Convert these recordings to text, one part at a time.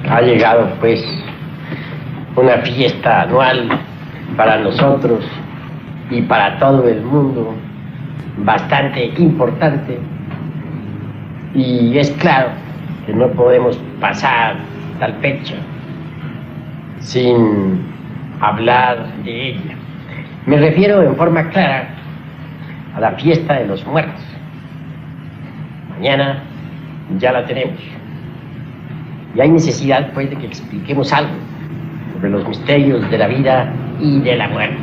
Ha llegado pues una fiesta anual para nosotros y para todo el mundo, bastante importante, y es claro que no podemos pasar tal fecha sin hablar de ella. Me refiero en forma clara a la fiesta de los muertos. Mañana ya la tenemos. Y hay necesidad, pues, de que expliquemos algo sobre los misterios de la vida y de la muerte.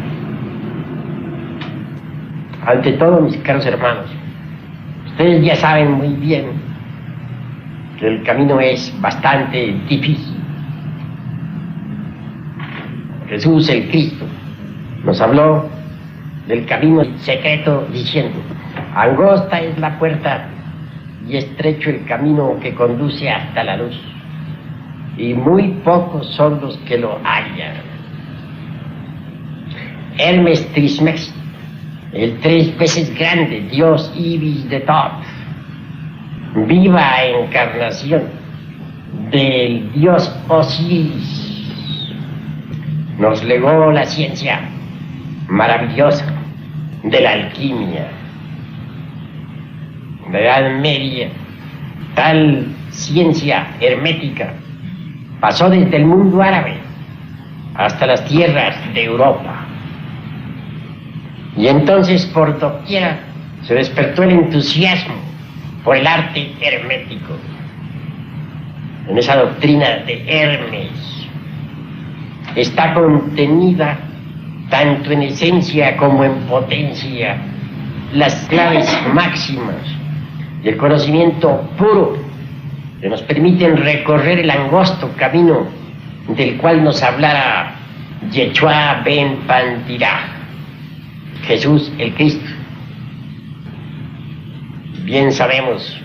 Ante todo, mis caros hermanos, ustedes ya saben muy bien que el camino es bastante difícil. Jesús el Cristo nos habló del camino secreto diciendo: angosta es la puerta y estrecho el camino que conduce hasta la luz, y muy pocos son los que lo hallan. Hermes Trismegisto, el 3 veces grande dios Ibis de Thoth, viva encarnación del dios Osiris, nos legó la ciencia maravillosa de la alquimia. En la Edad Media, tal ciencia hermética pasó desde el mundo árabe hasta las tierras de Europa. Y entonces por doquiera se despertó el entusiasmo por el arte hermético. En esa doctrina de Hermes está contenida, tanto en esencia como en potencia, las claves máximas del conocimiento puro que nos permiten recorrer el angosto camino del cual nos hablara Yeshua ben Pantirá, Jesús el Cristo. Bien sabemos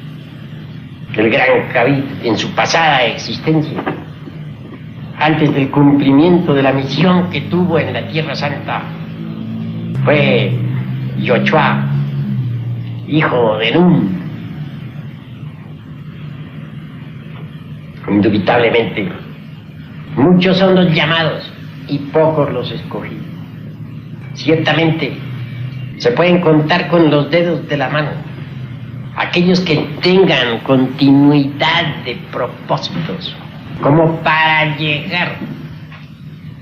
que el gran David, en su pasada existencia, antes del cumplimiento de la misión que tuvo en la Tierra Santa, fue Yoshua, hijo de Nun. Indubitablemente, muchos son los llamados y pocos los escogidos. Ciertamente, se pueden contar con los dedos de la mano aquellos que tengan continuidad de propósitos, como para llegar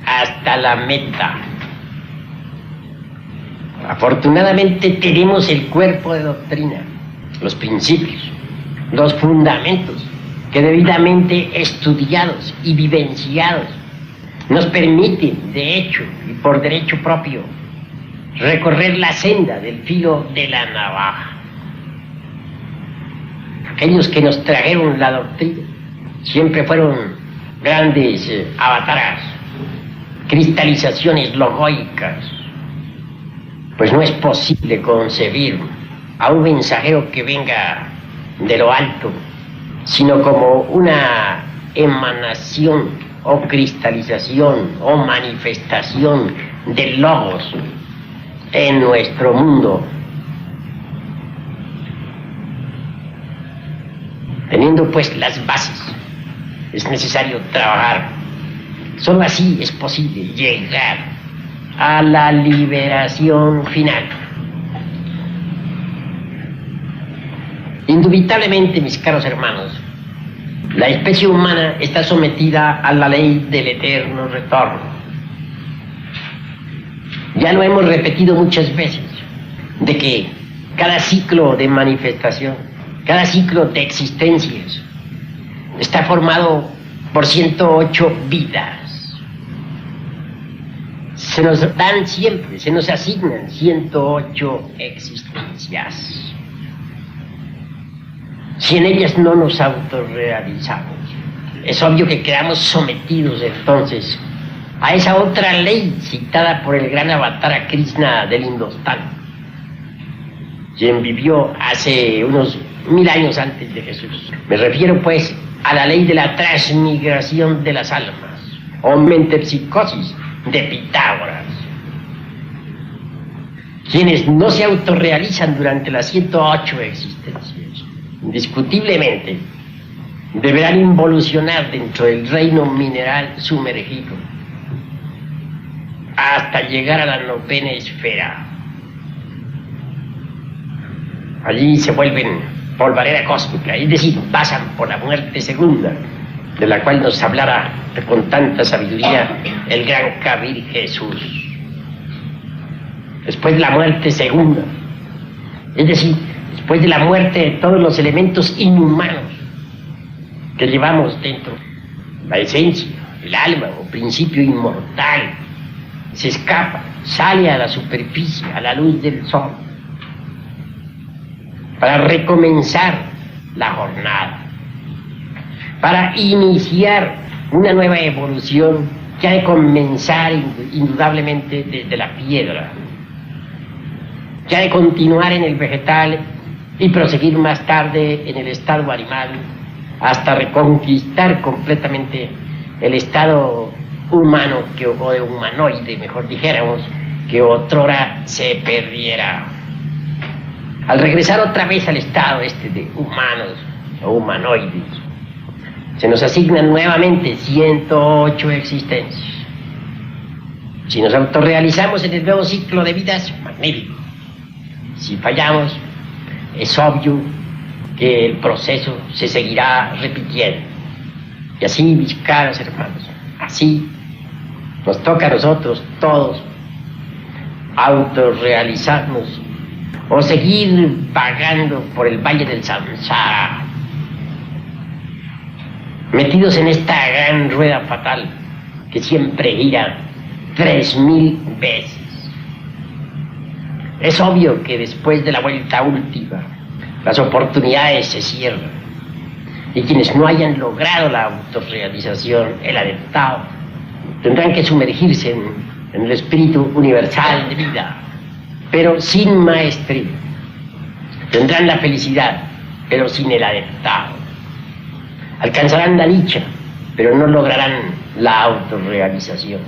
hasta la meta. Afortunadamente tenemos el cuerpo de doctrina, los principios, los fundamentos que debidamente estudiados y vivenciados nos permiten, de hecho y por derecho propio, recorrer la senda del filo de la navaja. Aquellos que nos trajeron la doctrina siempre fueron grandes avataras, cristalizaciones logoicas, pues no es posible concebir a un mensajero que venga de lo alto, sino como una emanación o cristalización o manifestación del logos en nuestro mundo. Teniendo pues las bases, es necesario trabajar. Solo así es posible llegar a la liberación final. Indubitablemente, mis caros hermanos, la especie humana está sometida a la ley del eterno retorno. Ya lo hemos repetido muchas veces, de que cada ciclo de manifestación, cada ciclo de existencias está formado por 108 vidas. Se nos dan siempre, se nos asignan 108 existencias. Si en ellas no nos autorrealizamos, es obvio que quedamos sometidos entonces a esa otra ley citada por el gran avatar Krishna del Indostán, quien vivió hace unos 1000 años antes de Jesús. Me refiero pues a la ley de la transmigración de las almas, o metempsicosis de Pitágoras. Quienes no se autorrealizan durante las 108 existencias, indiscutiblemente deberán involucionar dentro del reino mineral sumergido hasta llegar a la novena esfera. Allí se vuelven polvareda cósmica, es decir, pasan por la muerte segunda, de la cual nos hablara con tanta sabiduría el gran Kabir Jesús. Después de la muerte segunda, es decir, después de la muerte de todos los elementos inhumanos que llevamos dentro, la esencia, el alma o principio inmortal, se escapa, sale a la superficie, a la luz del sol, para recomenzar la jornada, para iniciar una nueva evolución que ha de comenzar indudablemente desde la piedra, que ha de continuar en el vegetal y proseguir más tarde en el estado animal, hasta reconquistar completamente el estado humano, o de humanoide, mejor dijéramos, que otrora se perdiera. Al regresar otra vez al estado de humanos o humanoides, se nos asignan nuevamente 108 existencias. Si nos autorrealizamos en el nuevo ciclo de vida, es magnífico. Si fallamos, es obvio que el proceso se seguirá repitiendo. Y así, mis caros hermanos, así nos toca a nosotros todos autorrealizarnos o seguir vagando por el valle del samsara, metidos en esta gran rueda fatal que siempre gira 3000 veces. Es obvio que después de la vuelta última, las oportunidades se cierran y quienes no hayan logrado la autorrealización, el adeptado, tendrán que sumergirse en el espíritu universal de vida, pero sin maestría. Tendrán la felicidad, pero sin el adeptado. Alcanzarán la dicha, pero no lograrán la autorrealización.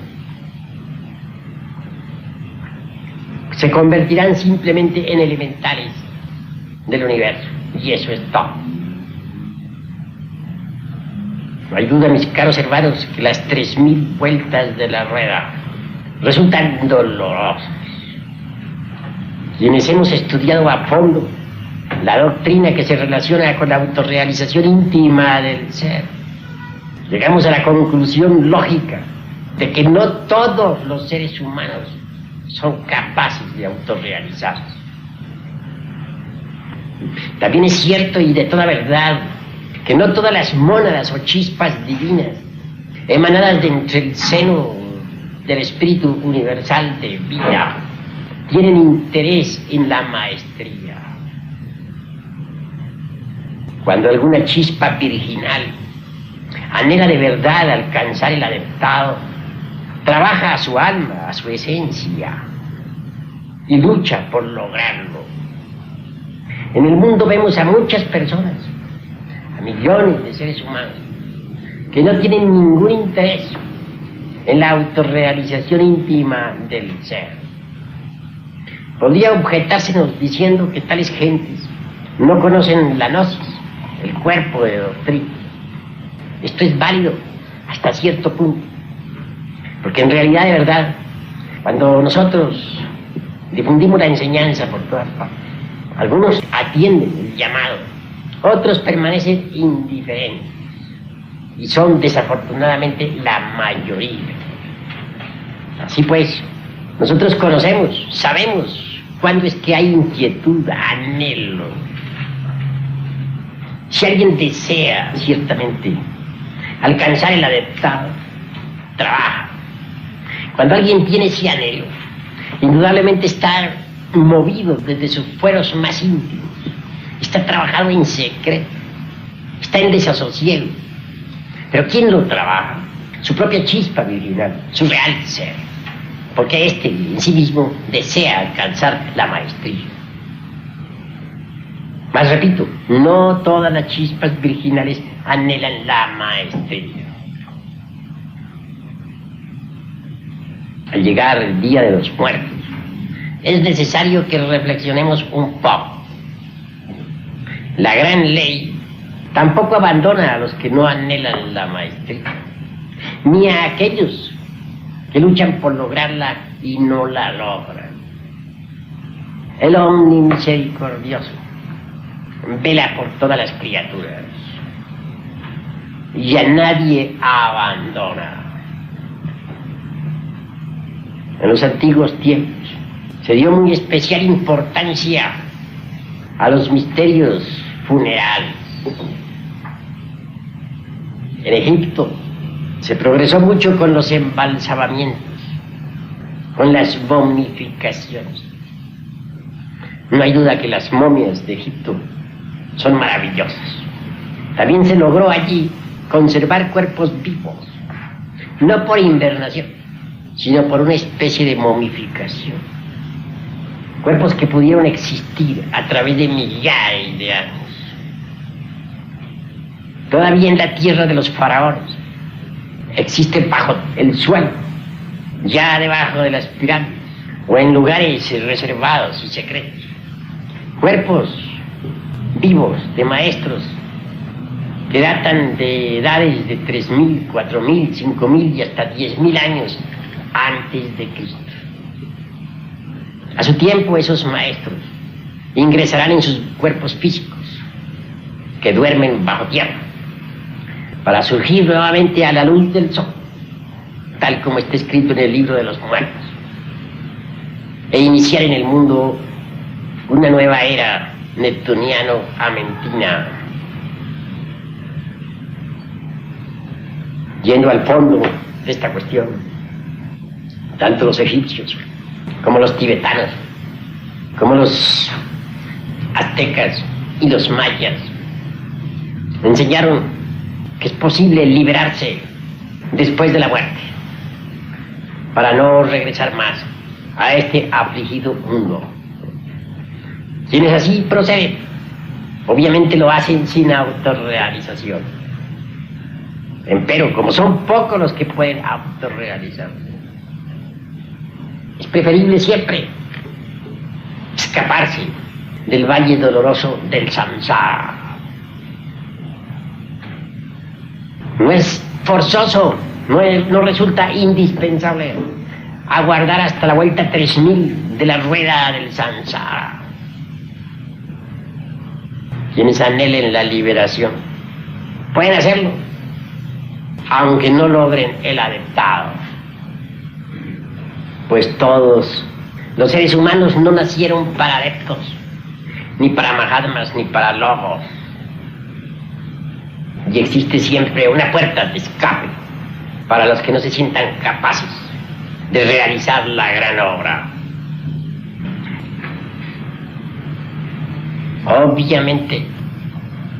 Se convertirán simplemente en elementales del universo, y eso es todo. No hay duda, mis caros hermanos, que las 3000 vueltas de la rueda resultan dolorosas. Quienes hemos estudiado a fondo la doctrina que se relaciona con la autorrealización íntima del ser, llegamos a la conclusión lógica de que no todos los seres humanos son capaces de autorrealizarse. También es cierto y de toda verdad que no todas las mónadas o chispas divinas emanadas de entre el seno del espíritu universal de vida tienen interés en la maestría. Cuando alguna chispa virginal anhela de verdad alcanzar el adeptado, trabaja a su alma, a su esencia, y lucha por lograrlo. En el mundo vemos a muchas personas, a millones de seres humanos, que no tienen ningún interés en la autorrealización íntima del ser. Podría objetársenos diciendo que tales gentes no conocen la gnosis, el cuerpo de doctrina. Esto es válido hasta cierto punto, porque en realidad, de verdad, cuando nosotros difundimos la enseñanza por todas partes, algunos atienden el llamado, otros permanecen indiferentes, y son desafortunadamente la mayoría. Así pues, nosotros conocemos, sabemos cuándo es que hay inquietud, anhelo. Si alguien desea ciertamente alcanzar el adeptado, trabaja. Cuando alguien tiene ese anhelo, indudablemente está movido desde sus fueros más íntimos, está trabajando en secreto, está en desasosiego. Pero ¿quién lo trabaja? Su propia chispa virginal, su real ser, porque éste en sí mismo desea alcanzar la maestría. Mas repito, no todas las chispas virginales anhelan la maestría. Al llegar el día de los muertos, es necesario que reflexionemos un poco. La gran ley Tampoco abandona a los que no anhelan la maestría, ni a aquellos que luchan por lograrla y no la logran. El omnimisericordioso vela por todas las criaturas y a nadie abandona. En los antiguos tiempos se dio muy especial importancia a los misterios funerales. En Egipto se progresó mucho con los embalsamamientos, con las momificaciones. No hay duda que las momias de Egipto son maravillosas. También se logró allí conservar cuerpos vivos, no por invernación, sino por una especie de momificación. Cuerpos que pudieron existir a través de millares de años. Todavía en la tierra de los faraones existe bajo el suelo, ya debajo de las pirámides, o en lugares reservados y secretos, cuerpos vivos de maestros que datan de edades de 3.000, 4.000, 5.000 y hasta 10.000 años antes de Cristo. A su tiempo esos maestros ingresarán en sus cuerpos físicos que duermen bajo tierra para surgir nuevamente a la luz del sol, tal como está escrito en el libro de los muertos, e iniciar en el mundo una nueva era neptuniano-amentina. Yendo al fondo de esta cuestión, tanto los egipcios como los tibetanos, como los aztecas y los mayas enseñaron que es posible liberarse después de la muerte para no regresar más a este afligido mundo. Quienes así proceden, obviamente lo hacen sin autorrealización. Empero, como son pocos los que pueden autorrealizarse, es preferible siempre escaparse del valle doloroso del samsara. No es forzoso, no resulta indispensable aguardar hasta la vuelta 3000 de la rueda del samsara. Quienes anhelen la liberación pueden hacerlo, aunque no logren el adeptado, pues todos los seres humanos no nacieron para adeptos, ni para mahatmas, ni para logos. Y existe siempre una puerta de escape para los que no se sientan capaces de realizar la gran obra. Obviamente,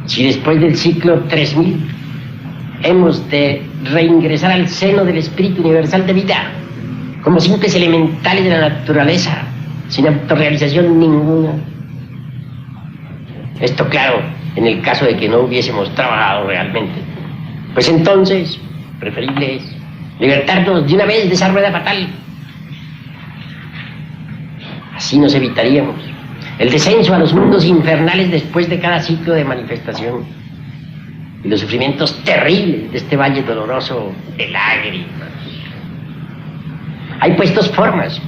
si después del ciclo 3000 hemos de reingresar al seno del espíritu universal de vida, como simples elementales de la naturaleza, sin autorrealización ninguna. Esto, claro, en el caso de que no hubiésemos trabajado realmente. Pues entonces, preferible es libertarnos de una vez de esa rueda fatal. Así nos evitaríamos el descenso a los mundos infernales después de cada ciclo de manifestación y los sufrimientos terribles de este valle doloroso de lágrimas. Hay pues dos formas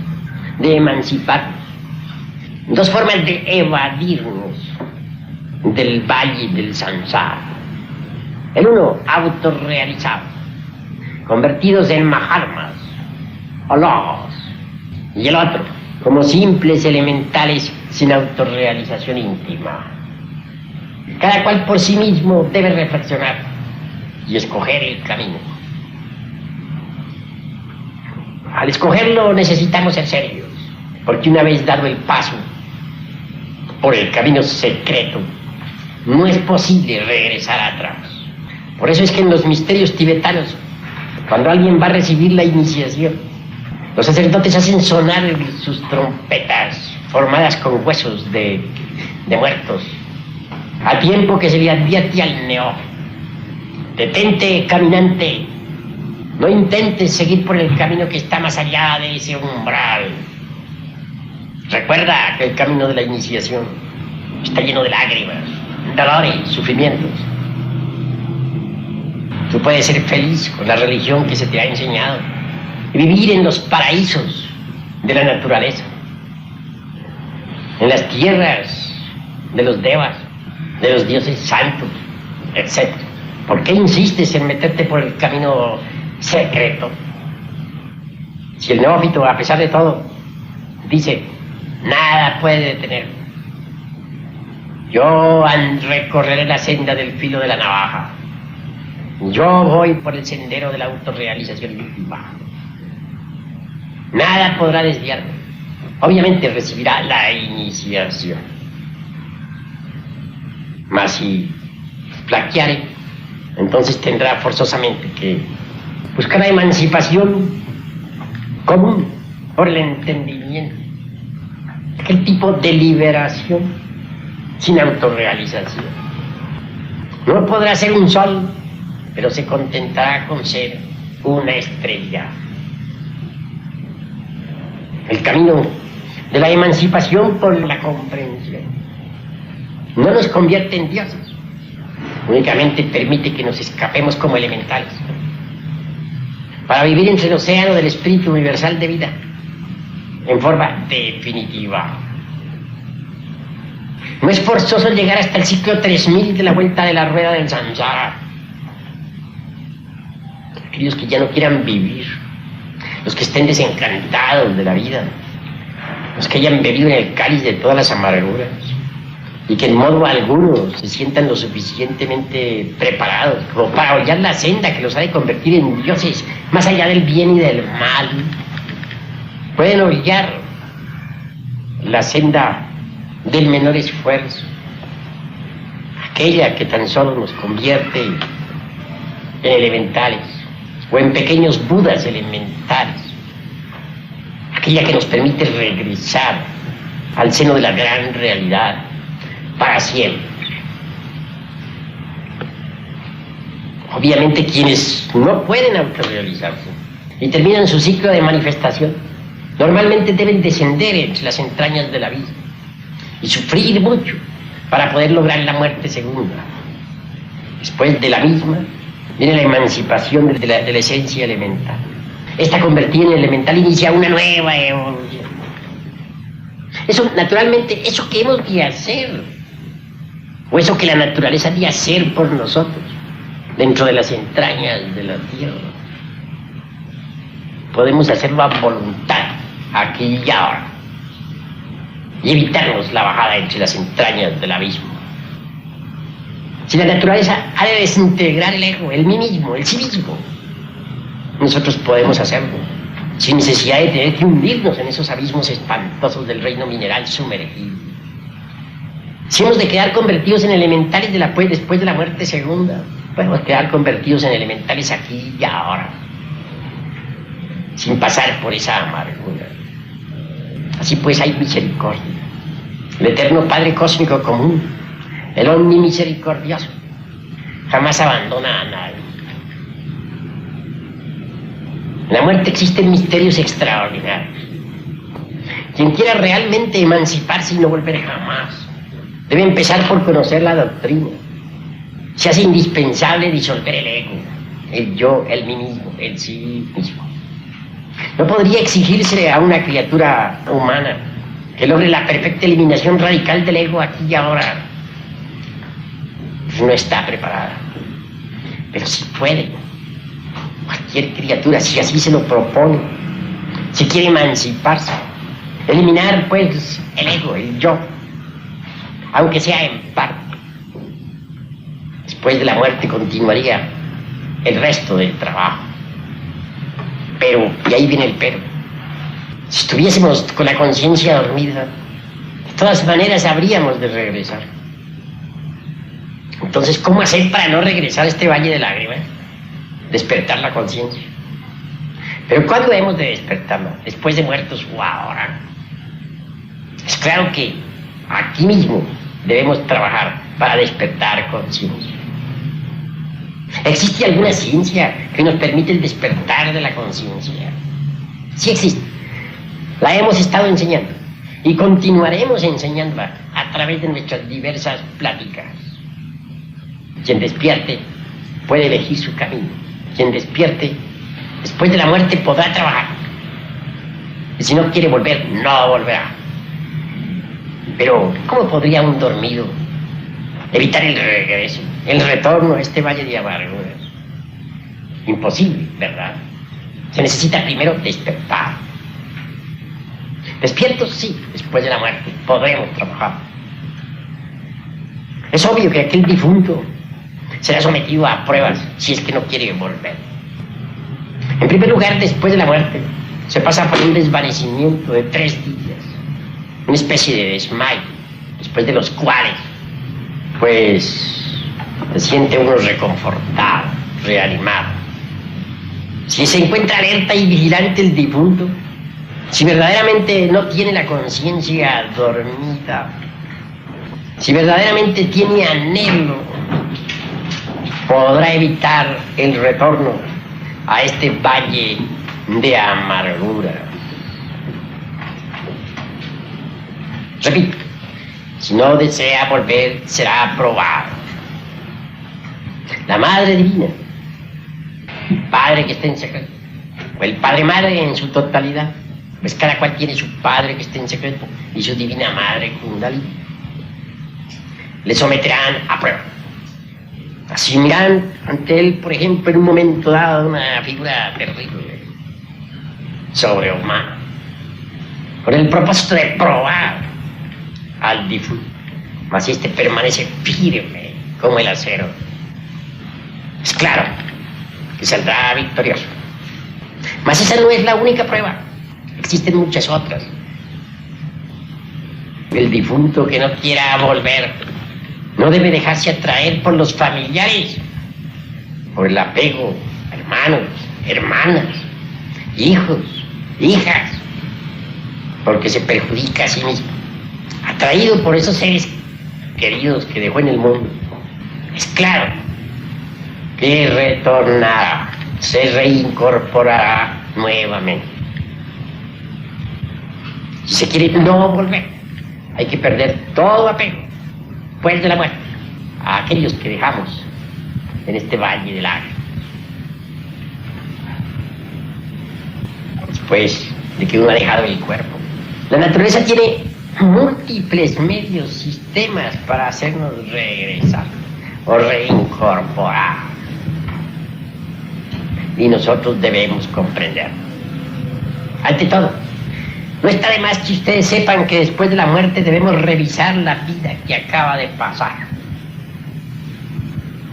de emanciparnos, dos formas de evadirnos del valle del samsara. El uno, autorrealizado, convertidos en mahatmas o logos, y el otro, como simples elementales sin autorrealización íntima. Cada cual por sí mismo debe reflexionar y escoger el camino. Al escogerlo necesitamos ser serios, porque una vez dado el paso por el camino secreto, no es posible regresar atrás. Por eso es que en los misterios tibetanos, cuando alguien va a recibir la iniciación, los sacerdotes hacen sonar sus trompetas formadas con huesos de muertos, a tiempo que se le advierte al neófito: detente, caminante, no intentes seguir por el camino que está más allá de ese umbral. Recuerda que el camino de la iniciación está lleno de lágrimas, dolores, sufrimientos. Tú puedes ser feliz con la religión que se te ha enseñado y vivir en los paraísos de la naturaleza, en las tierras de los devas, de los dioses santos, etc. ¿Por qué insistes en meterte por el camino secreto? Si el neófito, a pesar de todo, dice, nada puede detenerme. Yo recorreré la senda del filo de la navaja. Yo voy por el sendero de la autorrealización íntima. Nada podrá desviarme. Obviamente recibirá la iniciación. Mas si flaqueare, entonces tendrá forzosamente que buscar la emancipación común por el entendimiento. Aquel tipo de liberación sin autorrealización. No podrá ser un sol, pero se contentará con ser una estrella. El camino de la emancipación por la comprensión no nos convierte en dioses, únicamente permite que nos escapemos como elementales para vivir entre el océano del espíritu universal de vida en forma definitiva. No es forzoso llegar hasta el ciclo 3000 de la vuelta de la rueda del samsara. Aquellos que ya no quieran vivir, los que estén desencantados de la vida, los que hayan bebido en el cáliz de todas las amarguras y que en modo alguno se sientan lo suficientemente preparados como para hollar la senda que los ha de convertir en dioses más allá del bien y del mal, pueden hollar la senda del menor esfuerzo, aquella que tan solo nos convierte en elementales o en pequeños budas elementales, aquella que nos permite regresar al seno de la gran realidad para siempre. Obviamente quienes no pueden autorrealizarse y terminan su ciclo de manifestación normalmente deben descender entre las entrañas de la vida y sufrir mucho para poder lograr la muerte segunda. Después de la misma viene la emancipación de la esencia elemental. Esta convertida en elemental inicia una nueva evolución. Eso, naturalmente, eso que hemos de hacer, o eso que la naturaleza ha de hacer por nosotros, dentro de las entrañas de la tierra, podemos hacerlo a voluntad, aquí y ahora, y evitarnos la bajada entre las entrañas del abismo. Si la naturaleza ha de desintegrar el ego, el mí mismo, el sí mismo, nosotros podemos hacerlo, sin necesidad de tener que hundirnos en esos abismos espantosos del reino mineral sumergido. Si hemos de quedar convertidos en elementales después de la muerte segunda, podemos quedar convertidos en elementales aquí y ahora, sin pasar por esa amargura. Así pues hay misericordia. El eterno Padre Cósmico Común, el omnimisericordioso, jamás abandona a nadie. En la muerte existen misterios extraordinarios. Quien quiera realmente emanciparse y no volver jamás, debe empezar por conocer la doctrina. Se hace indispensable disolver el ego, el yo, el mí mismo, el sí mismo. No podría exigirse a una criatura humana que logre la perfecta eliminación radical del ego aquí y ahora. No está preparada. Pero sí puede. Cualquier criatura, si así se lo propone, si quiere emanciparse, eliminar pues el ego, el yo, aunque sea en parte. Después de la muerte continuaría el resto del trabajo. Pero, y ahí viene el pero, si estuviésemos con la conciencia dormida, de todas maneras habríamos de regresar. Entonces, ¿cómo hacer para no regresar a este valle de lágrimas? Despertar la conciencia. Pero ¿cuándo hemos de despertarla? ¿Después de muertos o ahora? Es claro que aquí mismo debemos trabajar para despertar conciencia. ¿Existe alguna ciencia que nos permite el despertar de la conciencia? Sí existe. La hemos estado enseñando y continuaremos enseñándola a través de nuestras diversas pláticas. Quien despierte puede elegir su camino. Quien despierte después de la muerte podrá trabajar. Y si no quiere volver, no volverá. Pero, ¿cómo podría un dormido evitar el regreso, el retorno a este valle de amarguras? Imposible, ¿verdad? Se necesita primero despertar. Despiertos, sí, después de la muerte podremos trabajar. Es obvio que aquel difunto será sometido a pruebas si es que no quiere volver. En primer lugar, después de la muerte, se pasa por un desvanecimiento de 3 días, una especie de desmayo, después de los cuales, pues, se siente uno reconfortado, reanimado. Si se encuentra alerta y vigilante el difunto, si verdaderamente no tiene la conciencia dormida, si verdaderamente tiene anhelo, podrá evitar el retorno a este valle de amargura. Repito, si no desea volver, será probado. La Madre Divina, Padre que esté en secreto, o el Padre Madre en su totalidad, pues cada cual tiene su Padre que esté en secreto y su Divina Madre Kundalini, le someterán a prueba. Asumirán ante él, por ejemplo, en un momento dado, una figura terrible, sobrehumana, con el propósito de probar al difunto, mas si este permanece firme como el acero, es claro que saldrá victorioso. Mas esa no es la única prueba, existen muchas otras. El difunto que no quiera volver no debe dejarse atraer por los familiares, por el apego a hermanos, hermanas, hijos, hijas, porque se perjudica a sí mismo. Atraído por esos seres queridos que dejó en el mundo, es claro que retornará, se reincorporará nuevamente. Si se quiere no volver, hay que perder todo apego, después de la muerte, a aquellos que dejamos en este valle de lágrimas. Después de que uno ha dejado el cuerpo, la naturaleza tiene múltiples medios, sistemas para hacernos regresar o reincorporar. Y nosotros debemos comprender. Ante todo, no está de más que ustedes sepan que después de la muerte debemos revisar la vida que acaba de pasar.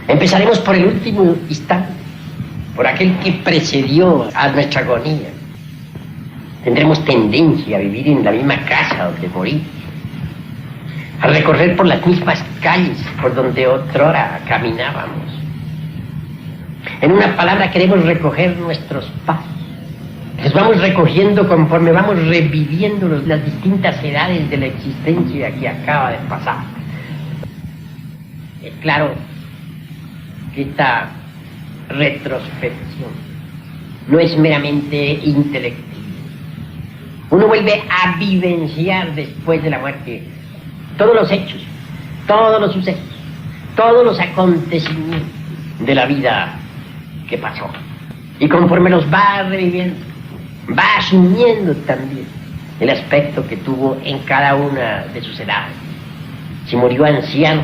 Empezaremos por el último instante, por aquel que precedió a nuestra agonía. Tendremos tendencia a vivir en la misma casa donde morimos, a recorrer por las mismas calles por donde otrora caminábamos. En una palabra, queremos recoger nuestros pasos. Los vamos recogiendo conforme vamos reviviendo las distintas edades de la existencia que acaba de pasar. Es claro que esta retrospección no es meramente intelectual. Uno vuelve a vivenciar después de la muerte todos los hechos, todos los sucesos, todos los acontecimientos de la vida que pasó. Y conforme los va reviviendo, va asumiendo también el aspecto que tuvo en cada una de sus edades. Si murió anciano,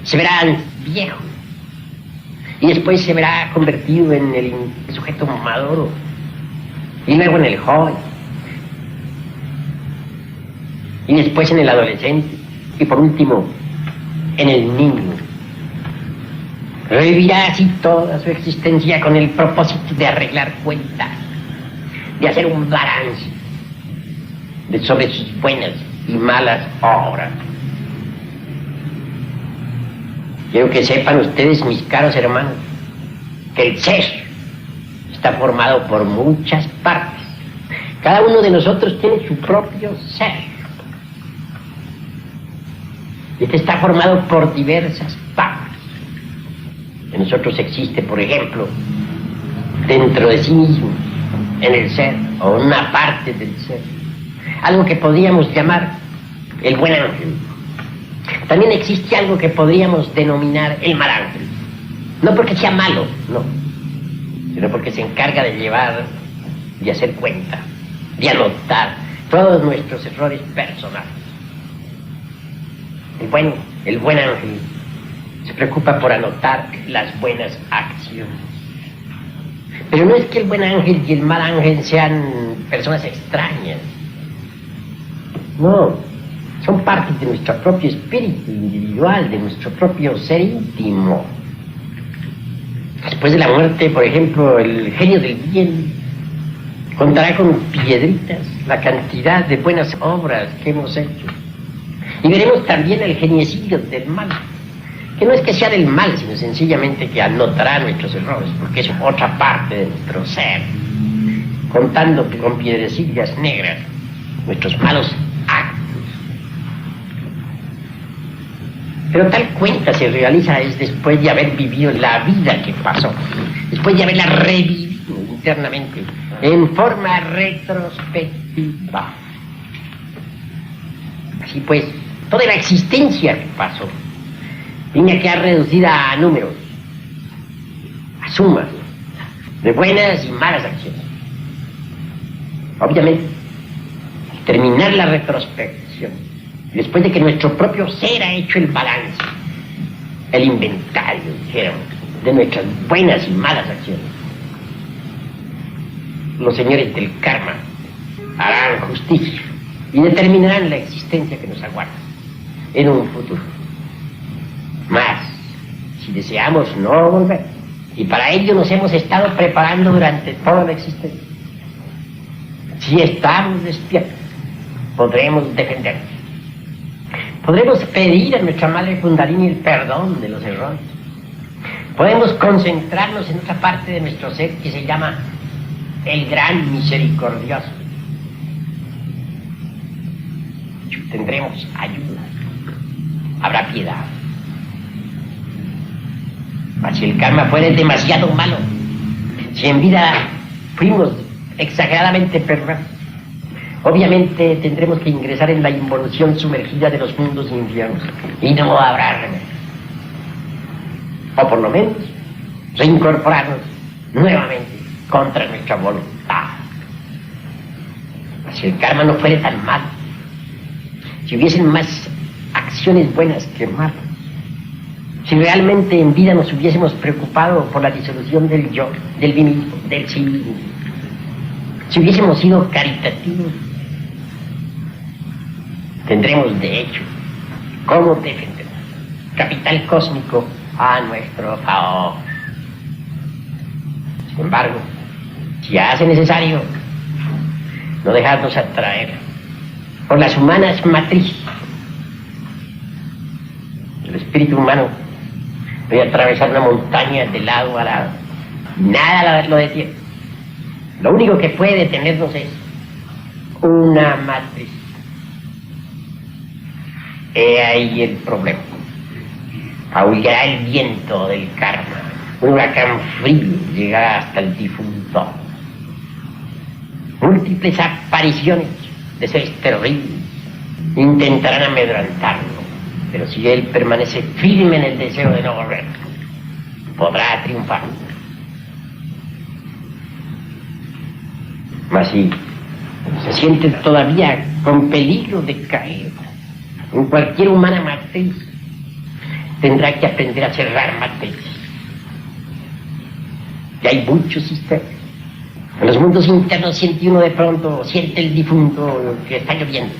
se verá viejo, y después se verá convertido en el sujeto maduro, y luego en el joven, y después en el adolescente, y por último en el niño. Revivirá así toda su existencia con el propósito de arreglar cuentas, de hacer un balance sobre sus buenas y malas obras. Quiero que sepan ustedes, mis caros hermanos, que el ser está formado por muchas partes. Cada uno de nosotros tiene su propio ser. Este está formado por diversas partes. En nosotros existe, por ejemplo, dentro de sí mismo, en el ser, o una parte del ser, algo que podríamos llamar el buen ángel. También existe algo que podríamos denominar el mal ángel. No porque sea malo, no, sino porque se encarga de llevar, de hacer cuenta, de anotar todos nuestros errores personales. El buen ángel se preocupa por anotar las buenas acciones. Pero no es que el buen ángel y el mal ángel sean personas extrañas. No, son partes de nuestro propio espíritu individual, de nuestro propio ser íntimo. Después de la muerte, por ejemplo, el genio del bien contará con piedritas la cantidad de buenas obras que hemos hecho. Y veremos también el geniecillo del mal, que no es que sea del mal, sino sencillamente que anotará nuestros errores, porque es otra parte de nuestro ser, contando con piedrecillas negras nuestros malos actos. Pero tal cuenta se realiza es después de haber vivido la vida que pasó, después de haberla revivido internamente, en forma retrospectiva. Así pues, toda la existencia que pasó viene a quedar reducida a números, a sumas de buenas y malas acciones. Obviamente, al terminar la retrospección, después de que nuestro propio ser ha hecho el balance, el inventario, dijéramos, de nuestras buenas y malas acciones, los señores del karma harán justicia y determinarán la existencia que nos aguarda en un futuro. Mas, si deseamos no volver, y para ello nos hemos estado preparando durante toda la existencia, si estamos despiertos, podremos defendernos. Podremos pedir a nuestra madre Kundalini el perdón de los errores. Podemos concentrarnos en otra parte de nuestro ser que se llama el Gran Misericordioso. Tendremos ayuda, habrá piedad. Mas si el karma fuera demasiado malo, si en vida fuimos exageradamente perversos, obviamente tendremos que ingresar en la involución sumergida de los mundos infiernos y no habrá remedio. O por lo menos reincorporarnos nuevamente contra nuestra voluntad. Si el karma no fuera tan malo, si hubiesen más acciones buenas que malas, si realmente en vida nos hubiésemos preocupado por la disolución del yo, del mí mismo, del sí mismo, si hubiésemos sido caritativos, tendremos de hecho cómo defender capital cósmico a nuestro favor. Sin embargo, si hace necesario no dejarnos atraer por las humanas matrices, el espíritu humano puede atravesar una montaña de lado a lado, nada lo detiene. Lo único que puede detenernos es una matriz. He ahí el problema. Aullará el viento del karma, un huracán frío llegará hasta el difunto. Múltiples apariciones de seres terribles intentarán amedrantarlo, pero si él permanece firme en el deseo de no volver, podrá triunfar. Mas si se siente todavía con peligro de caer en cualquier humana matriz, tendrá que aprender a cerrar matrices. Y hay muchos sistemas. En los mundos internos siente uno de pronto, siente el difunto que está lloviendo,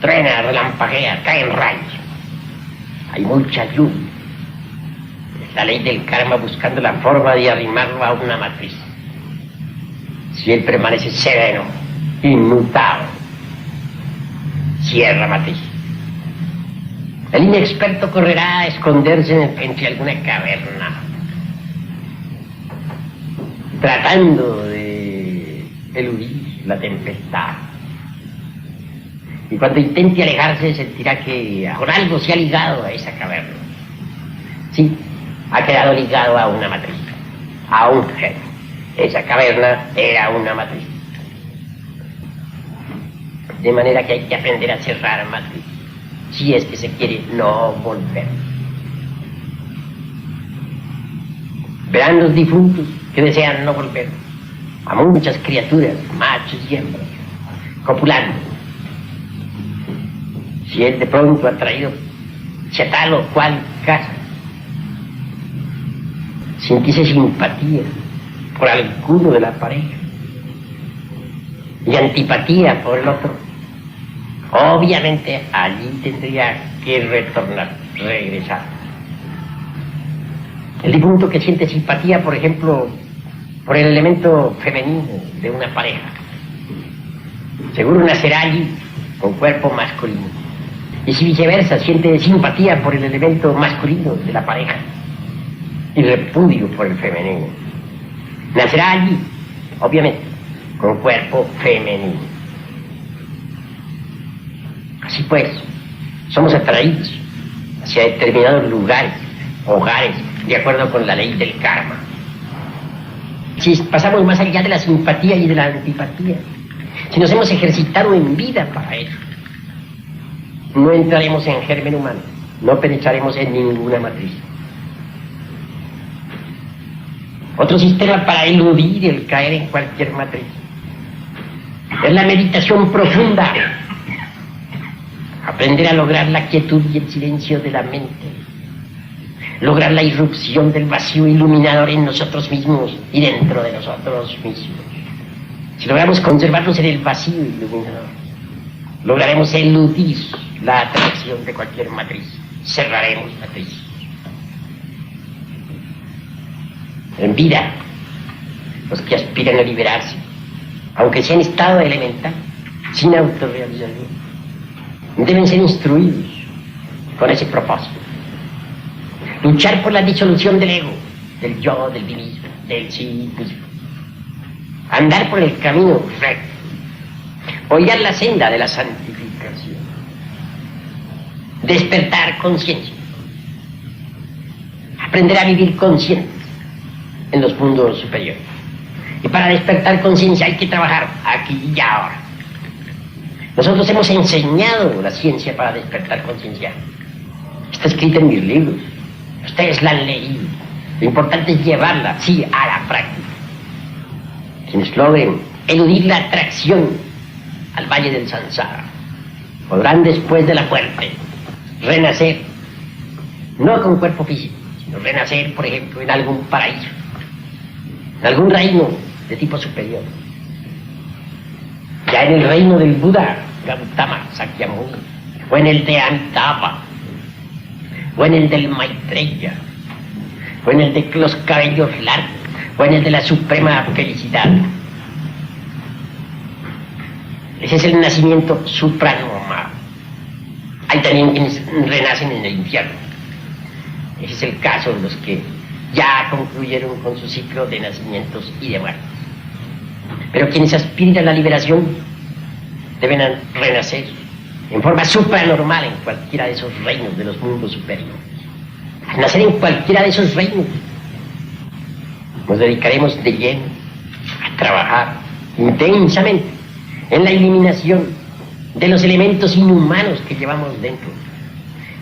truena, relampaguea, caen rayos. Hay mucha lluvia. Es la ley del karma buscando la forma de arrimarlo a una matriz. Si él permanece sereno, inmutable, cierra matriz. El inexperto correrá a esconderse entre alguna caverna, tratando de eludir la tempestad. Y cuando intente alejarse sentirá que con algo se ha ligado a esa caverna. Sí, ha quedado ligado a una matriz, a un gen. Esa caverna era una matriz. De manera que hay que aprender a cerrar matriz, si es que se quiere no volver. Verán los difuntos que desean no volver a muchas criaturas, machos y hembras, copulando. Si él de pronto ha traído hacia tal o cual casa, sintiese simpatía por alguno de la pareja y antipatía por el otro, obviamente allí tendría que regresar. El difunto que siente simpatía, por ejemplo, por el elemento femenino de una pareja, seguro nacerá allí con cuerpo masculino. Y si viceversa siente simpatía por el elemento masculino de la pareja y repudio por el femenino, nacerá allí, obviamente, con cuerpo femenino. Así pues, somos atraídos hacia determinados lugares, hogares, de acuerdo con la ley del karma. Si pasamos más allá de la simpatía y de la antipatía, si nos hemos ejercitado en vida para eso, no entraremos en germen humano, no penetraremos en ninguna matriz. Otro sistema para eludir el caer en cualquier matriz es la meditación profunda, aprender a lograr la quietud y el silencio de la mente, lograr la irrupción del vacío iluminador en nosotros mismos y dentro de nosotros mismos. Si logramos conservarnos en el vacío iluminador, lograremos eludir la atracción de cualquier matriz, cerraremos matriz. En vida, los que aspiran a liberarse, aunque sea en estado elemental, sin autorrealización, deben ser instruidos con ese propósito. Luchar por la disolución del ego, del yo, del mí mismo, del sí mismo. Andar por el camino recto. Hollar la senda de la santificación. Despertar conciencia. Aprender a vivir conscientes en los mundos superiores. Y para despertar conciencia hay que trabajar aquí y ahora. Nosotros hemos enseñado la ciencia para despertar conciencia. Está escrita en mis libros. Ustedes la han leído. Lo importante es llevarla, sí, a la práctica. Quienes logren eludir la atracción al valle del Sansara podrán después de la muerte renacer, no con cuerpo físico, sino renacer, por ejemplo, en algún paraíso, en algún reino de tipo superior. Ya en el reino del Buda, Gautama, Sakyamuni, o en el de Amitabha, o en el del Maitreya, o en el de los cabellos largos, o en el de la suprema felicidad. Ese es el nacimiento supranormal. Hay también quienes renacen en el infierno. Ese es el caso de los que ya concluyeron con su ciclo de nacimientos y de muertes. Pero quienes aspiran a la liberación deben renacer en forma supranormal en cualquiera de esos reinos de los mundos superiores. Al nacer en cualquiera de esos reinos, nos dedicaremos de lleno a trabajar intensamente en la eliminación de los elementos inhumanos que llevamos dentro,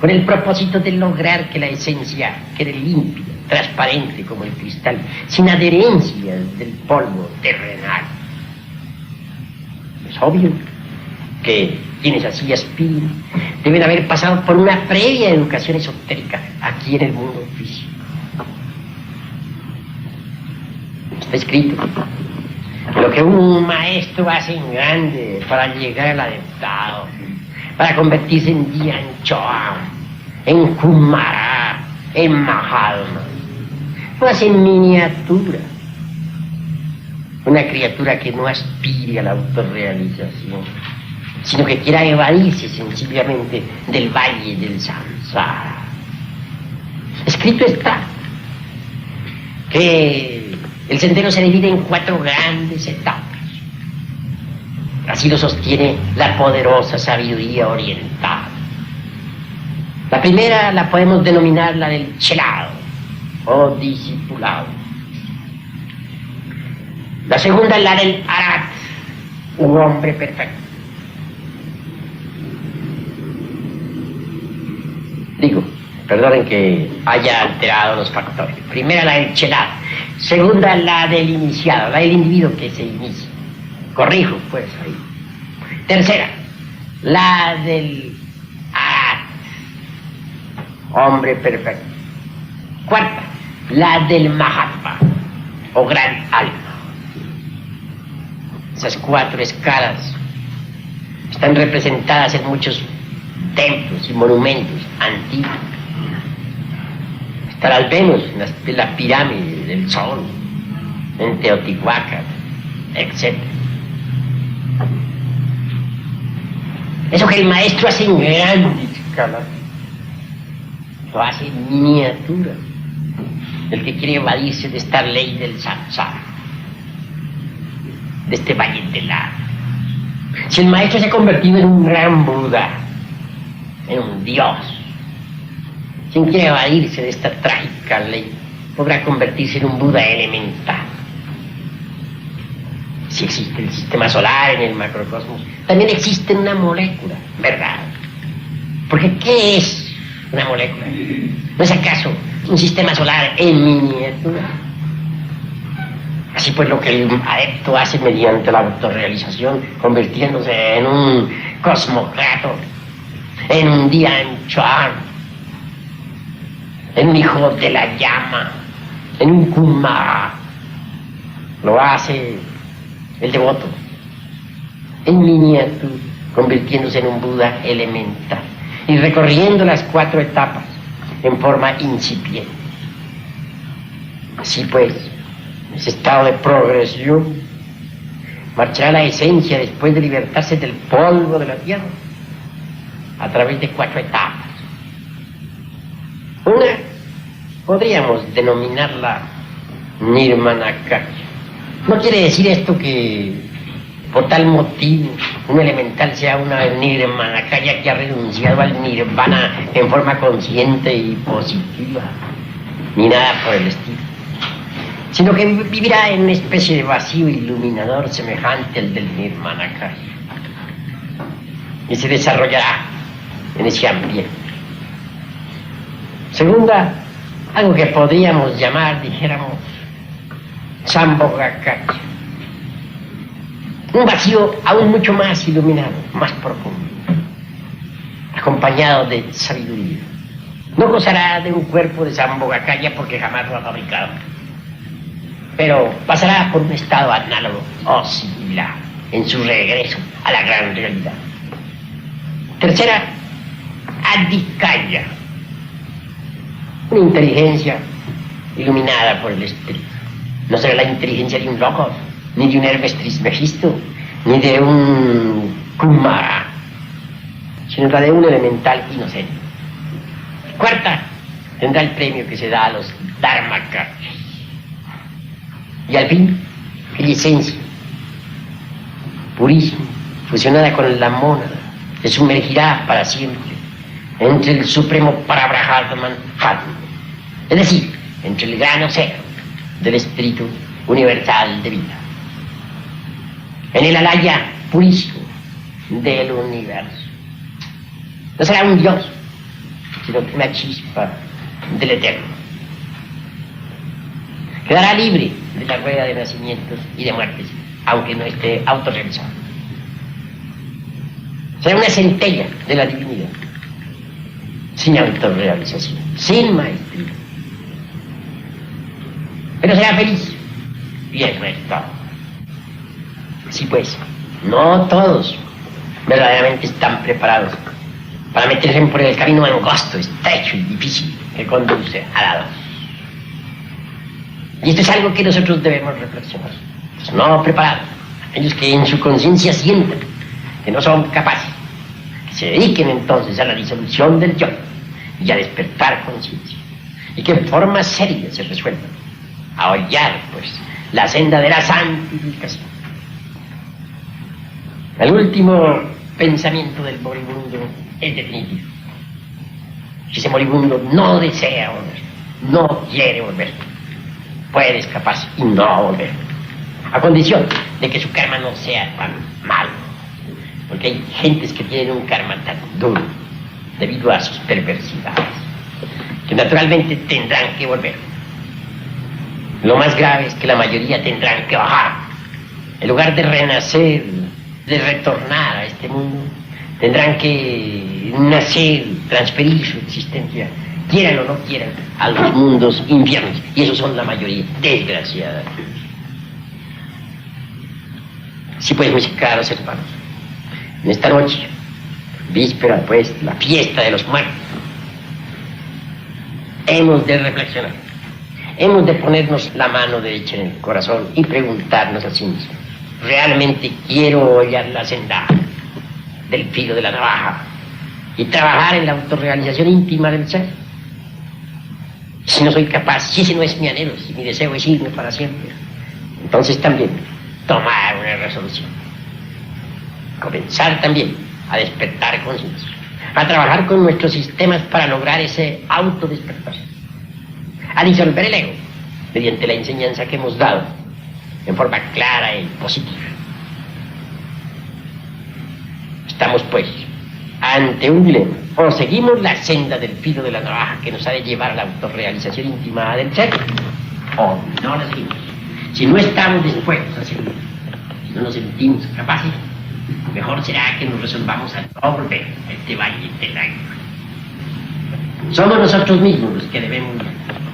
con el propósito de lograr que la esencia quede limpia, transparente como el cristal, sin adherencias del polvo terrenal. Es obvio que quienes así aspiran deben haber pasado por una previa educación esotérica aquí en el mundo físico. Está escrito que lo que un maestro hace en grande para llegar al adeptado, para convertirse en Dian Choa, en Kumara, en Mahalma, lo hace en miniatura. Una criatura que no aspire a la autorrealización, sino que quiera evadirse sencillamente del valle del Samsara. Escrito está que el sendero se divide en 4 grandes etapas. Así lo sostiene la poderosa sabiduría oriental. La primera la podemos denominar la del chelado o discipulado. La segunda es la del arat, un hombre perfecto. Digo, Perdonen que haya alterado los factores. Primera, la del chelado. Segunda, la del iniciado, la del individuo que se inicia. Corrijo, pues, ahí. Tercera, la del hombre perfecto. Cuarta, la del Mahatma, o gran alma. Esas 4 escalas están representadas en muchos templos y monumentos antiguos. Está las Venus en la pirámide del Sol, en Teotihuacán, etc. Eso que el maestro hace en grandes escalas, lo hace en miniatura. El que quiere evadirse de esta ley del samsara, de este valle de la... Si el maestro se ha convertido en un gran Buda, en un Dios, quien quiere evadirse de esta trágica ley podrá convertirse en un Buda elemental. Si existe el sistema solar en el macrocosmos, también existe una molécula, ¿verdad? Porque ¿qué es una molécula? ¿No es acaso un sistema solar en miniatura? Así pues, lo que el adepto hace mediante la autorrealización, convirtiéndose en un cosmocrato, en un Dianchuan, en un hijo de la llama, en un Kumara, lo hace el devoto en miniatura, convirtiéndose en un Buda elemental y recorriendo las 4 etapas en forma incipiente. Así pues, ese estado de progresión marchará la esencia después de libertarse del polvo de la tierra a través de 4 etapas. Una podríamos denominarla Nirmanakaya. No quiere decir esto que por tal motivo un elemental sea una Nirmanakaya que ha renunciado al nirvana en forma consciente y positiva, ni nada por el estilo, sino que vivirá en una especie de vacío iluminador semejante al del Nirmanakaya y se desarrollará en ese ambiente. Segunda, algo que podríamos llamar, dijéramos, Sambhogakaya, un vacío aún mucho más iluminado, más profundo, acompañado de sabiduría. No gozará de un cuerpo de Sambhogakaya porque jamás lo ha fabricado, pero pasará por un estado análogo o similar en su regreso a la gran realidad. Tercera, Adhikaya, una inteligencia iluminada por el espíritu. No será la inteligencia de un loco, ni de un Hermes Trismegisto, ni de un Kumara, sino la de un elemental inocente. Cuarta, tendrá el premio que se da a los Dharmakayas. Y al fin, aquella esencia purísima, fusionada con la mónada, se sumergirá para siempre entre el supremo Parabrahman Atma, es decir, entre el gran océano del espíritu universal de vida, en el alaya purísimo del universo. No será un dios, sino una chispa del eterno. Quedará libre de la rueda de nacimientos y de muertes, aunque no esté autorrealizado. Será una centella de la divinidad, sin autorrealización, sin maestría. Pero será feliz, y eso es todo. Así pues, no todos verdaderamente están preparados para meterse por el camino angosto, estrecho y difícil que conduce a la luz. Y esto es algo que nosotros debemos reflexionar. Los no preparados, aquellos que en su conciencia sientan que no son capaces, que se dediquen entonces a la disolución del yo y a despertar conciencia, y que en forma seria se resuelvan a hollar, pues, la senda de la santificación. El último pensamiento del moribundo es definitivo. Si ese moribundo no desea volver, no quiere volver, puede escaparse y no volver, a condición de que su karma no sea tan malo, porque hay gentes que tienen un karma tan duro debido a sus perversidades. que naturalmente tendrán que volver. Lo más grave es que la mayoría tendrán que bajar. En lugar de renacer, de retornar a este mundo, tendrán que nacer, transferir su existencia, quieran o no quieran, a los mundos infiernos. Y esos son la mayoría, desgraciada. Sí, pues, mis caros hermanos, en esta noche, víspera, pues, la fiesta de los muertos, hemos de reflexionar, hemos de ponernos la mano derecha en el corazón y preguntarnos a sí mismos, ¿realmente quiero hollar la senda del filo de la navaja y trabajar en la autorrealización íntima del ser? Si no soy capaz, si ese no es mi anhelo, si mi deseo es irme para siempre, entonces también tomar una resolución, comenzar también a despertar conciencia, a trabajar con nuestros sistemas para lograr ese autodespertar, a disolver el ego mediante la enseñanza que hemos dado en forma clara y positiva. Estamos pues ante un dilema: o seguimos la senda del filo de la navaja que nos ha de llevar a la autorrealización íntima del ser, o no la seguimos. Si no estamos dispuestos a seguir, si no nos sentimos capaces, mejor será que nos resolvamos a no volver a este valle de lágrimas. Somos nosotros mismos los que debemos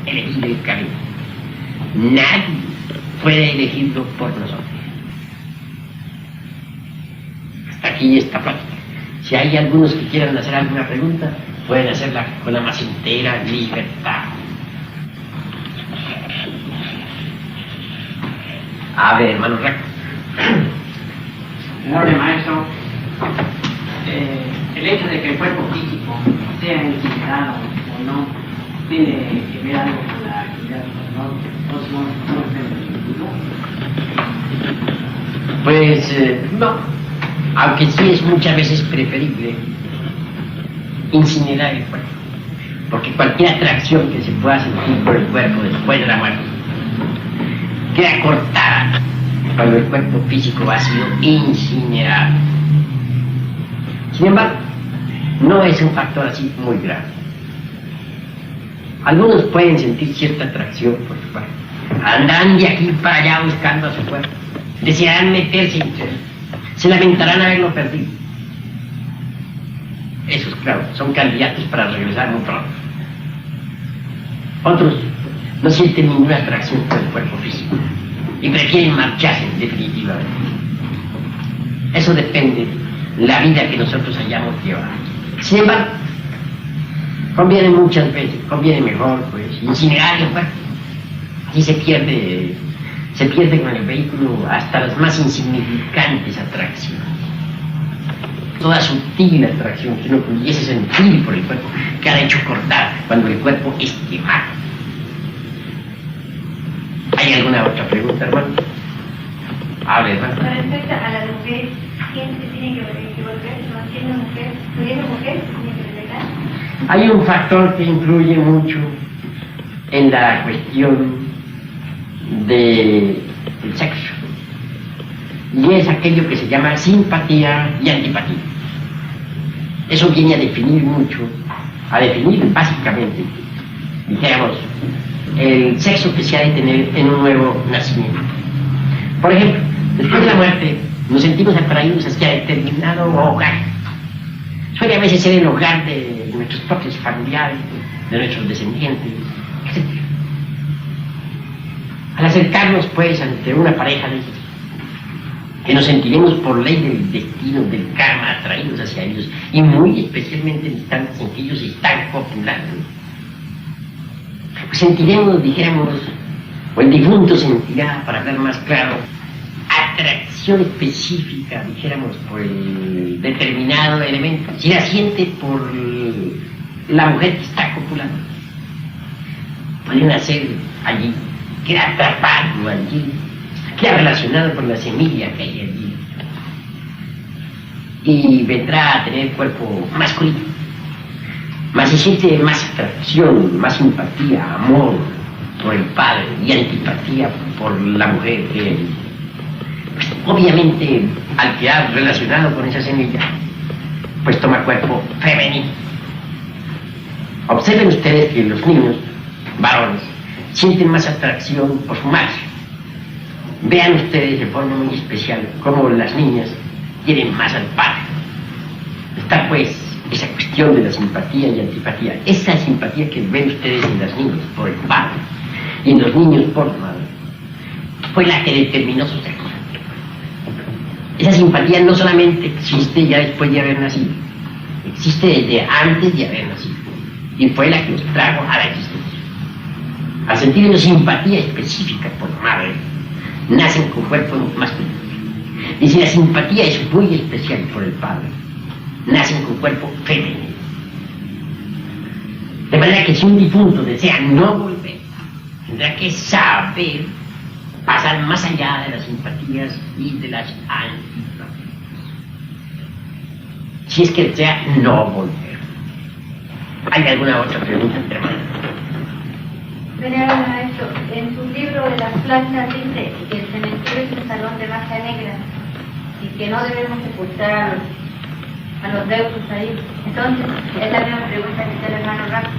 elegir el camino. Nadie puede elegirlo por nosotros. Hasta aquí esta plática. Si hay algunos que quieran hacer alguna pregunta, pueden hacerla con la más entera libertad. A ver, hermano Raco. Señor maestro, el hecho de que el cuerpo físico sea incinerado o no tiene que ver algo con la actividad, Pues no, aunque sí es muchas veces preferible incinerar el cuerpo, porque cualquier atracción que se pueda sentir por el cuerpo después de la muerte queda cortada cuando el cuerpo físico ha sido incinerado. Sin embargo, no es un factor así muy grave. Algunos pueden sentir cierta atracción por su cuerpo, andan de aquí para allá buscando a su cuerpo, desearán meterse en él, se lamentarán haberlo perdido. Esos, claro, son candidatos para regresar muy pronto. Otros no sienten ninguna atracción por el cuerpo físico y prefieren marcharse definitivamente. Eso depende de la vida que nosotros hayamos llevado. Sin embargo, conviene muchas veces, conviene mejor, pues, incinerar el cuerpo. Así se pierde con el vehículo hasta las más insignificantes atracciones. Toda sutil atracción que no pudiese sentir por el cuerpo queda hecho cortar cuando el cuerpo es quemado. ¿Hay alguna otra pregunta, hermano? Hable, hermano. Con respecto a las mujeres, ¿quién se tiene que volver? ¿No siendo mujer? ¿Siendo mujer? ¿Tiene que regresar? Hay un factor que influye mucho en la cuestión del sexo, y es aquello que se llama simpatía y antipatía. Eso viene a definir mucho, a definir básicamente, dijéramos, el sexo que se ha de tener en un nuevo nacimiento. Por ejemplo, después de la muerte nos sentimos atraídos hacia determinado hogar. Suele a veces ser el hogar de nuestros propios familiares, de nuestros descendientes, etc. Al acercarnos pues ante una pareja de ellos, que nos sentiremos por ley del destino, del karma, atraídos hacia ellos, y muy especialmente en instantes en que ellos están copulando, pues sentiremos, dijéramos, o el difunto sentirá, para hablar más claro, atracción específica, dijéramos, por el determinado elemento. Si la siente por la mujer que está copulando, puede nacer allí, queda atrapado allí, queda relacionado con la semilla que hay allí, y vendrá a tener cuerpo masculino, más se siente más atracción, más simpatía, amor por el padre y antipatía por la mujer que hay. Pues, obviamente, al quedar relacionado con esa semilla, pues toma cuerpo femenino. Observen ustedes que los niños, varones, sienten más atracción por su madre. Vean ustedes de forma muy especial cómo las niñas quieren más al padre. Está pues esa cuestión de la simpatía y antipatía. Esa simpatía que ven ustedes en las niñas por el padre y en los niños por la madre fue la que determinó su sexo. Esa simpatía no solamente existe ya después de haber nacido, existe desde antes de haber nacido y fue la que los trajo a la existencia. Al sentir una simpatía específica por la madre, nacen con cuerpos masculinos. Y si la simpatía es muy especial por el padre, nacen con cuerpo femenino. De manera que si un difunto desea no volver, tendrá que saber pasar más allá de las simpatías y de las antipatías. Si es que desea no volver. ¿Hay alguna otra pregunta, hermano? Venerable Maestro, en su libro de las plantas dice que el cementerio es un salón de magia negra y que no debemos sepultar a los deudos ahí. Entonces, es la misma pregunta que hizo el hermano Rafa.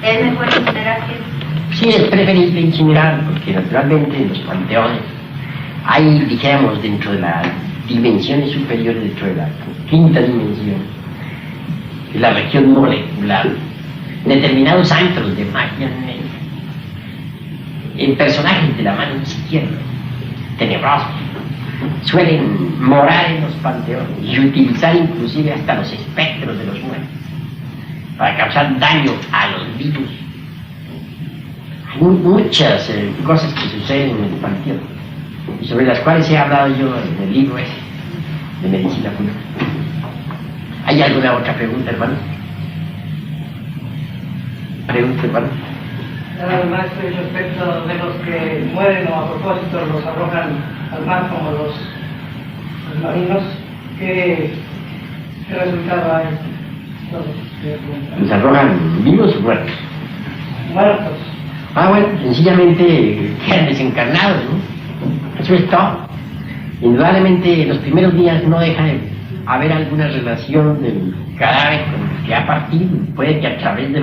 ¿Es mejor incinerar que...? Sí, es preferible incinerar, porque naturalmente en los panteones hay, dijéramos, dentro de las dimensiones superiores, dentro de la quinta dimensión, de la región molecular, determinados antros de magia negra, en personajes de la mano izquierda, tenebrosos, suelen morar en los panteones y utilizar inclusive hasta los espectros de los muertos para causar daño a los vivos. Hay muchas cosas que suceden en el panteón y sobre las cuales he hablado yo en el libro ese de medicina pura. ¿Hay alguna otra pregunta, hermano? ¿Pregunta, hermano? Maestro, y respecto de los que mueren o a propósito los arrojan al mar como los marinos, ¿qué resultado hay? ¿Los arrojan vivos o muertos? Muertos. Bueno, sencillamente quedan desencarnados, ¿no? Eso es todo. Indudablemente en los primeros días no deja de haber alguna relación del cadáver con el que ha partido. Puede que a través de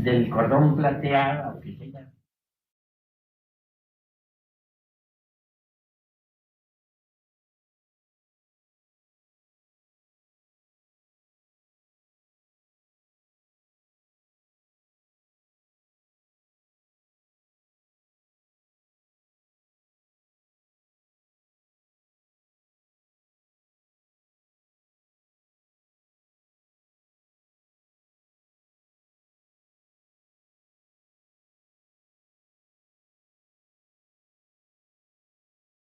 del cordón plateado